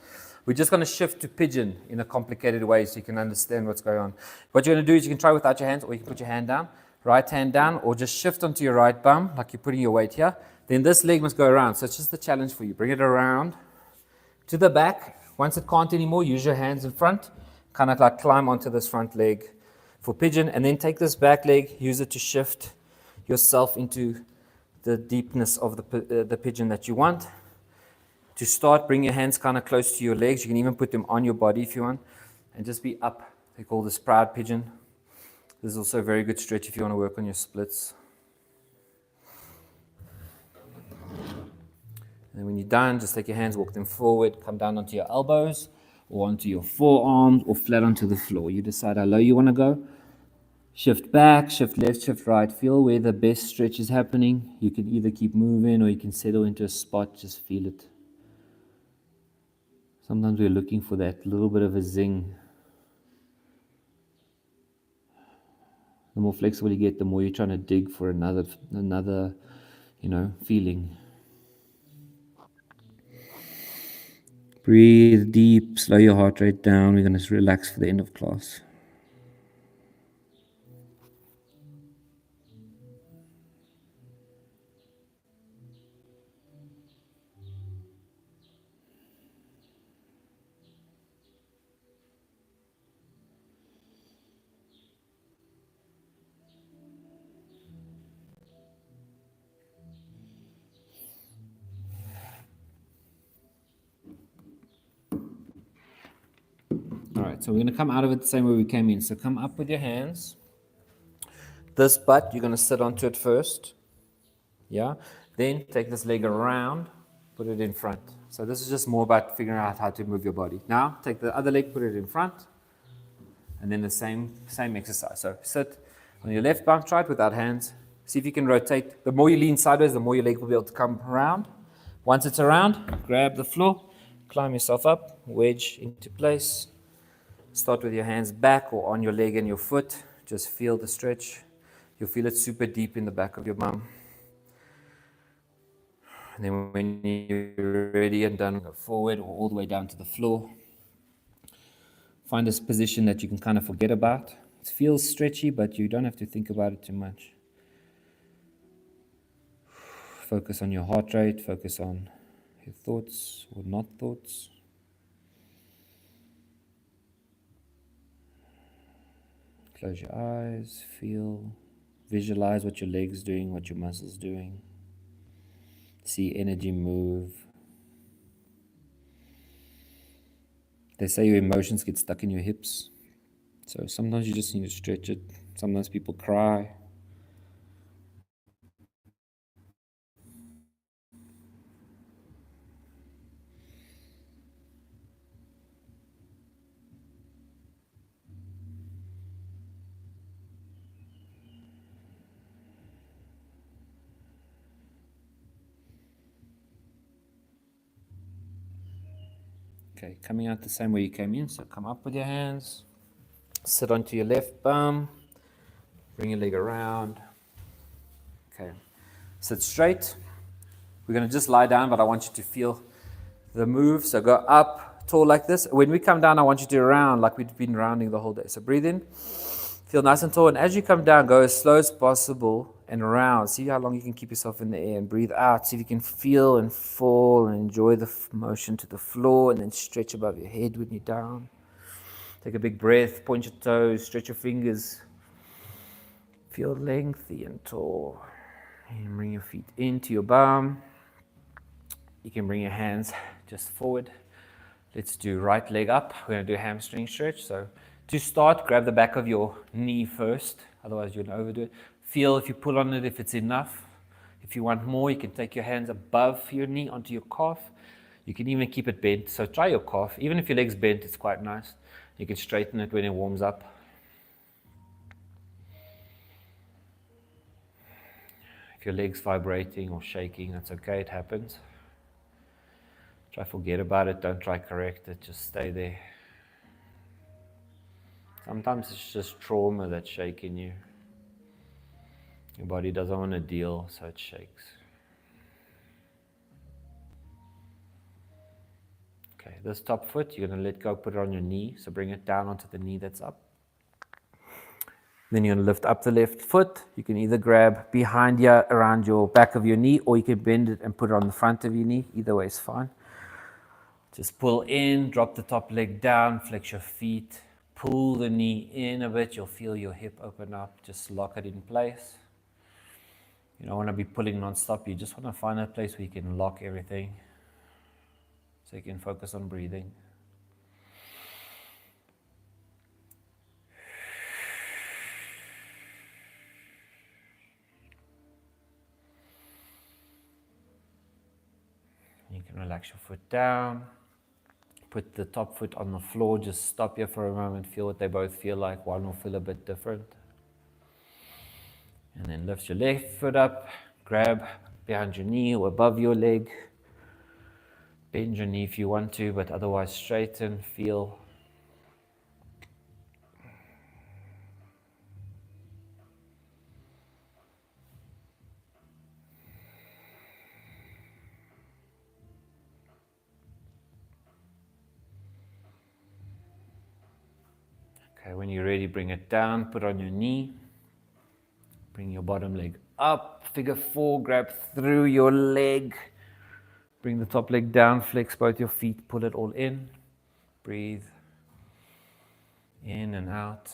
We're just going to shift to pigeon in a complicated way so you can understand what's going on. What you're going to do is you can try without your hands, or you can put your hand down, right hand down, or just shift onto your right bum, like you're putting your weight here. Then this leg must go around. So it's just the challenge for you. Bring it around to the back. Once it can't anymore, use your hands in front. Kind of like climb onto this front leg for pigeon. And then take this back leg, use it to shift yourself into the deepness of the pigeon that you want. To start, bring your hands kind of close to your legs. You can even put them on your body if you want. And just be up. They call this proud pigeon. This is also a very good stretch if you want to work on your splits. And when you're done, just take your hands, walk them forward, come down onto your elbows, or onto your forearms, or flat onto the floor. You decide how low you want to go. Shift back, shift left, shift right. Feel where the best stretch is happening. You can either keep moving or you can settle into a spot. Just feel it. Sometimes we're looking for that little bit of a zing. The more flexible you get, the more you're trying to dig for another, feeling. Breathe deep, slow your heart rate down. We're going to relax for the end of class. All right, so we're going to come out of it the same way we came in. So come up with your hands. This butt, you're going to sit onto it first. Yeah? Then take this leg around, put it in front. So this is just more about figuring out how to move your body. Now, take the other leg, put it in front, and then the same exercise. So sit on your left bum, try it without hands. See if you can rotate. The more you lean sideways, the more your leg will be able to come around. Once it's around, grab the floor, climb yourself up, wedge into place. Start with your hands back or on your leg and your foot. Just feel the stretch. You'll feel it super deep in the back of your bum. And then when you're ready and done, go forward or all the way down to the floor. Find this position that you can kind of forget about. It feels stretchy, but you don't have to think about it too much. Focus on your heart rate. Focus on your thoughts or not thoughts. Close your eyes, feel, visualize what your legs doing, what your muscles doing. See energy move. They say your emotions get stuck in your hips. So sometimes you just need to stretch it. Sometimes people cry. Okay, coming out the same way you came in. So come up with your hands. Sit onto your left bum. Bring your leg around. Okay. Sit straight. We're going to just lie down, but I want you to feel the move. So go up, tall like this. When we come down, I want you to round like we've been rounding the whole day. So breathe in. Feel nice and tall. And as you come down, go as slow as possible and round. See how long you can keep yourself in the air. And breathe out. See if you can feel and fall and enjoy the motion to the floor. And then stretch above your head when you're down. Take a big breath. Point your toes. Stretch your fingers. Feel lengthy and tall. And bring your feet into your bum. You can bring your hands just forward. Let's do right leg up. We're going to do a hamstring stretch. So to start, grab the back of your knee first. Otherwise, you're going to overdo it. Feel if you pull on it, if it's enough. If you want more, you can take your hands above your knee onto your calf. You can even keep it bent. So try your calf. Even if your leg's bent, it's quite nice. You can straighten it when it warms up. If your leg's vibrating or shaking, that's okay. It happens. Try forget about it. Don't try correct it. Just stay there. Sometimes it's just trauma that's shaking you. Your body doesn't want to deal, so it shakes. Okay, this top foot, you're going to let go, put it on your knee. So bring it down onto the knee that's up. Then you're going to lift up the left foot. You can either grab behind you, around your back of your knee, or you can bend it and put it on the front of your knee. Either way is fine. Just pull in, drop the top leg down, flex your feet, pull the knee in a bit. You'll feel your hip open up. Just lock it in place. You don't want to be pulling non-stop. You just want to find a place where you can lock everything so you can focus on breathing. You can relax your foot down. Put the top foot on the floor. Just stop here for a moment. Feel what they both feel like. One will feel a bit different. And then lift your left foot up. Grab behind your knee or above your leg. Bend your knee if you want to, but otherwise straighten. Feel. Okay, when you're ready, bring it down, put on your knee. Bring your bottom leg up, figure four, grab through your leg. Bring the top leg down, flex both your feet, pull it all in. Breathe in and out.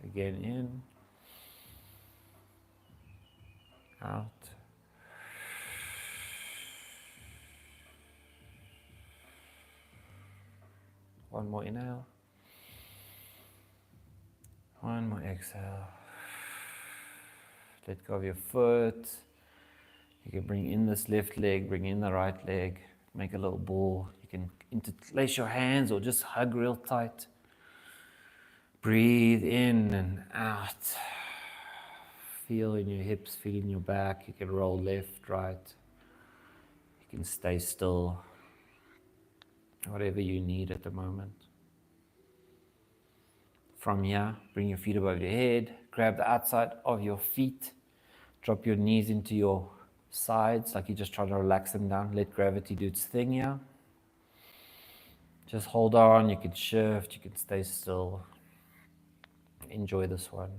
Again in, out. One more inhale. One more exhale. Let go of your foot. You can bring in this left leg, bring in the right leg, make a little ball. You can interlace your hands or just hug real tight. Breathe in and out. Feel in your hips, feel in your back. You can roll left, right. You can stay still. Whatever you need at the moment. From here, bring your feet above your head. Grab the outside of your feet. Drop your knees into your sides like you're just trying to relax them down. Let gravity do its thing here. Just hold on. You can shift. You can stay still. Enjoy this one.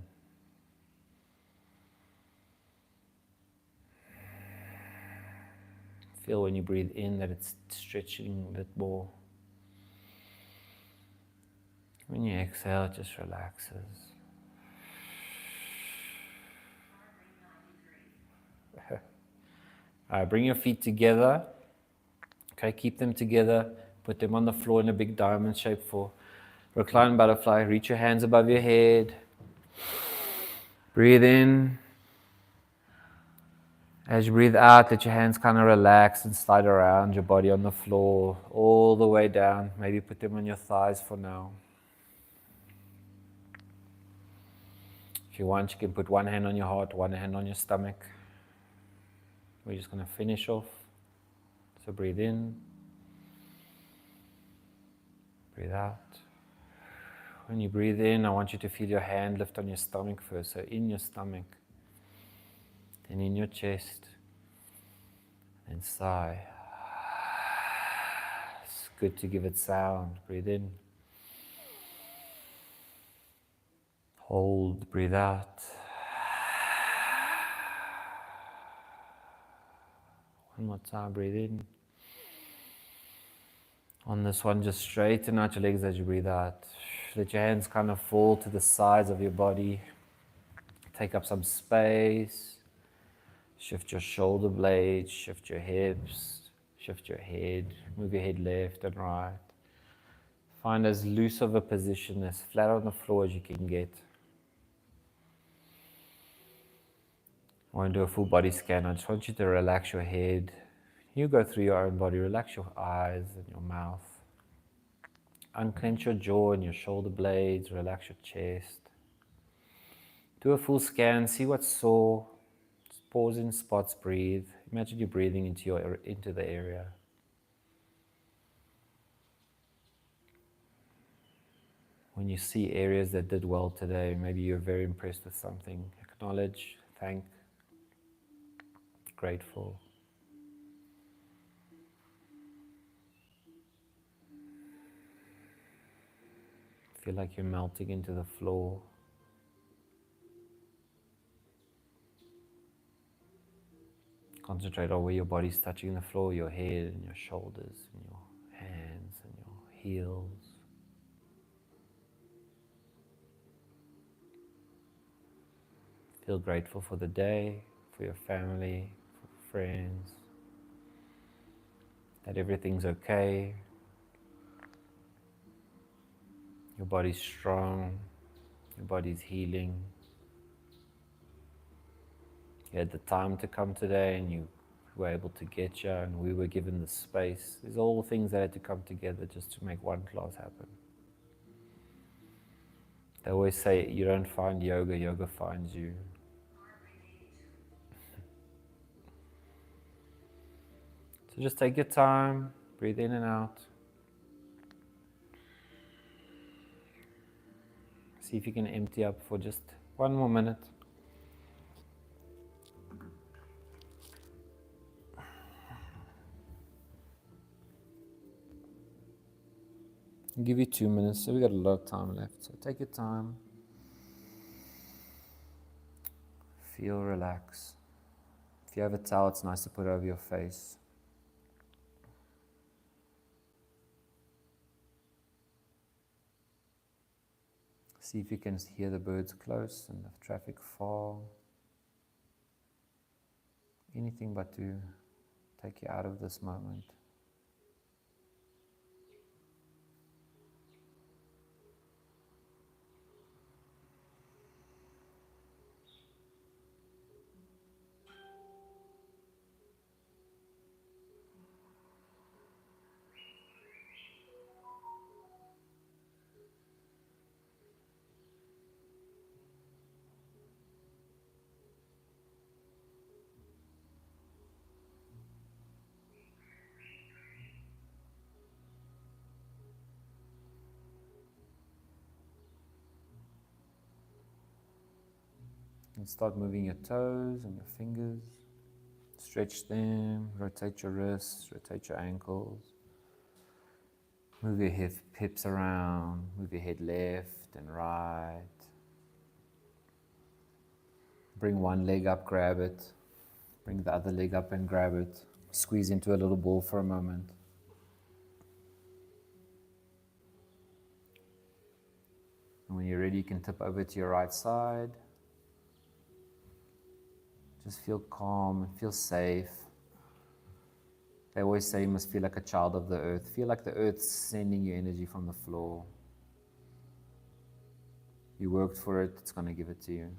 Feel when you breathe in that it's stretching a bit more. When you exhale, it just relaxes. All right, bring your feet together. Okay, keep them together. Put them on the floor in a big diamond shape for recline butterfly. Reach your hands above your head. Breathe in. As you breathe out, let your hands kind of relax and slide around your body on the floor, all the way down. Maybe put them on your thighs for now. If you want, you can put one hand on your heart, one hand on your stomach. We're just going to finish off. So breathe in. Breathe out. When you breathe in, I want you to feel your hand lift on your stomach first. So in your stomach, then in your chest, and sigh. It's good to give it sound. Breathe in. Hold, breathe out. One more time, breathe in. On this one, just straighten out your legs as you breathe out. Let your hands kind of fall to the sides of your body. Take up some space. Shift your shoulder blades, shift your hips, shift your head. Move your head left and right. Find as loose of a position, as flat on the floor as you can get. I want to do a full body scan. I just want you to relax your head. You go through your own body. Relax your eyes and your mouth. Unclench your jaw and your shoulder blades. Relax your chest. Do a full scan. See what's sore. Just pause in spots. Breathe. Imagine you're breathing into the area. When you see areas that did well today, maybe you're very impressed with something. Acknowledge, thank, grateful. Feel like you're melting into the floor. Concentrate on where your body's touching the floor, your head and your shoulders and your hands and your heels. Feel grateful for the day, for your family, for friends, that everything's okay. Your body's strong, your body's healing. You had the time to come today and you were able to get here and we were given the space. There's all the things that had to come together just to make one class happen. They always say you don't find yoga, yoga finds you. So just take your time, breathe in and out. See if you can empty up for just one more minute. I'll give you 2 minutes, so we got a lot of time left. So take your time. Feel relaxed. If you have a towel, it's nice to put over your face. See if you can hear the birds close and the traffic far. Anything but to take you out of this moment. And start moving your toes and your fingers. Stretch them, rotate your wrists, rotate your ankles. Move your hips around, move your head left and right. Bring one leg up, grab it. Bring the other leg up and grab it. Squeeze into a little ball for a moment. And when you're ready, you can tip over to your right side. Just feel calm and feel safe. They always say you must feel like a child of the earth. Feel like the earth's sending you energy from the floor. You worked for it, it's going to give it to you.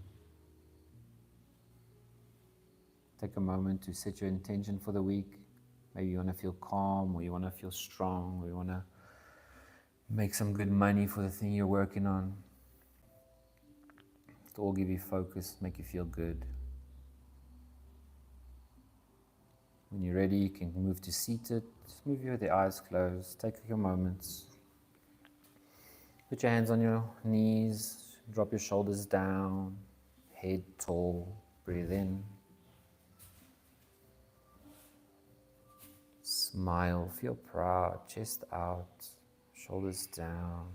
Take a moment to set your intention for the week. Maybe you want to feel calm, or you want to feel strong, or you want to make some good money for the thing you're working on. It'll all give you focus, make you feel good. When you're ready, you can move to seated. Just move with your eyes closed. Take your moments. Put your hands on your knees. Drop your shoulders down. Head tall. Breathe in. Smile. Feel proud. Chest out. Shoulders down.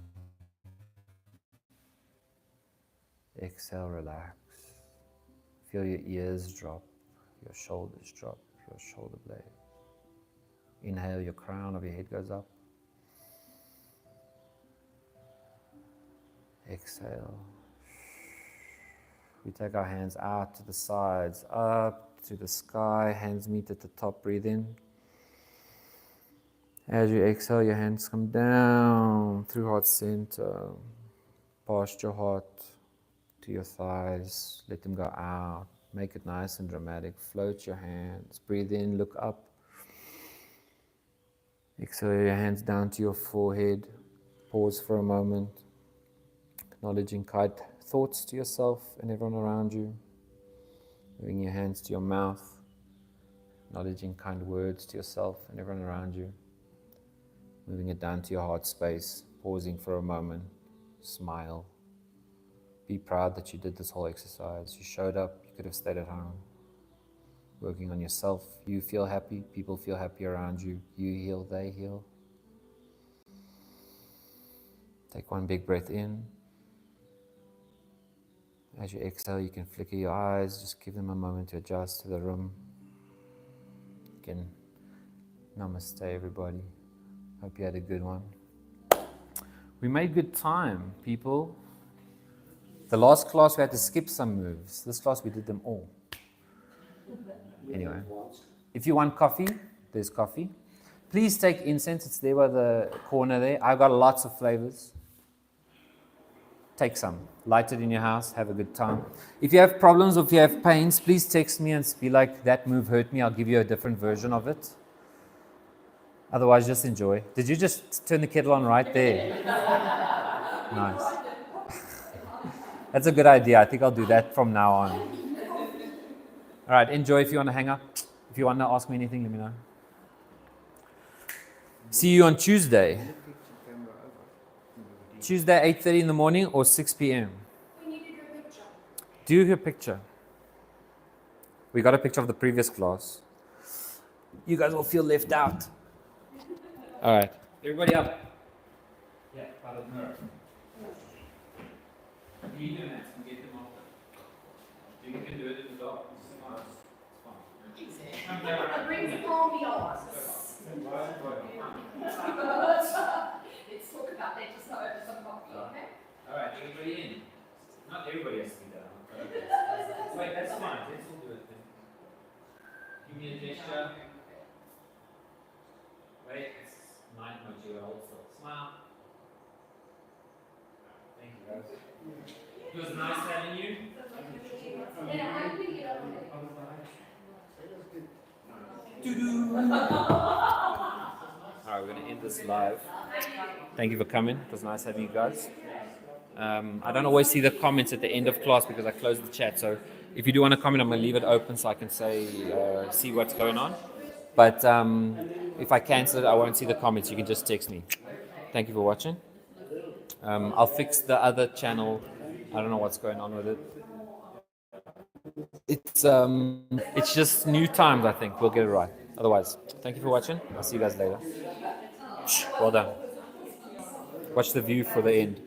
Exhale, relax. Feel your ears drop. Your shoulders drop. Your shoulder blades. Inhale, your crown of your head goes up. Exhale. We take our hands out to the sides, up to the sky, hands meet at the top, breathe in. As you exhale, your hands come down through heart center, past your heart to your thighs, let them go out. Make it nice and dramatic. Float your hands. Breathe in, look up. Exhale your hands down to your forehead. Pause for a moment. Acknowledging kind thoughts to yourself and everyone around you. Moving your hands to your mouth. Acknowledging kind words to yourself and everyone around you. Moving it down to your heart space. Pausing for a moment. Smile. Be proud that you did this whole exercise. You showed up. You could have stayed at home. Working on yourself. You feel happy. People feel happy around you. You heal. They heal. Take one big breath in. As you exhale, you can flicker your eyes. Just give them a moment to adjust to the room. Again, namaste, everybody. Hope you had a good one. We made good time, people. The last class we had to skip some moves. This class we did them all. Anyway, if you want coffee, there's coffee. Please take incense. It's there by the corner there. I've got lots of flavors. Take some. Light it in your house. Have a good time. If you have problems or if you have pains, please text me and be like, that move hurt me. I'll give you a different version of it. Otherwise, just enjoy. Did you just turn the kettle on right there? Nice. That's a good idea. I think I'll do that from now on. All right, enjoy. If you want to hang up, if you want to ask me anything, let me know. See you on Tuesday. Tuesday, 8:30 in the morning or 6 p.m. We need to do a picture. Do your picture. We got a picture of the previous class. You guys will feel left out. All right, everybody up. Yeah, by the mirror. You do that and get them off. You can do it in the dark. It's fine. It brings the ambiance. Let's talk about that just over some coffee, okay? All right, everybody in. Not everybody has to be down. Wait, that's fine. Let's all do it then. Give me a gesture. Wait, it's 9.0. Hold still. Smile. Thank you, guys. It was nice having you. Yeah, I'm going to get over it. Alright, we're going to end this live. Thank you for coming. It was nice having you guys. I don't always see the comments at the end of class because I closed the chat. So if you do want to comment, I'm going to leave it open so I can say, see what's going on. But if I cancel it, I won't see the comments. You can just text me. Thank you for watching. I'll fix the other channel. I don't know what's going on with it. It's just new times, I think. We'll get it right. Otherwise, thank you for watching. I'll see you guys later. Well done. Watch the view for the end.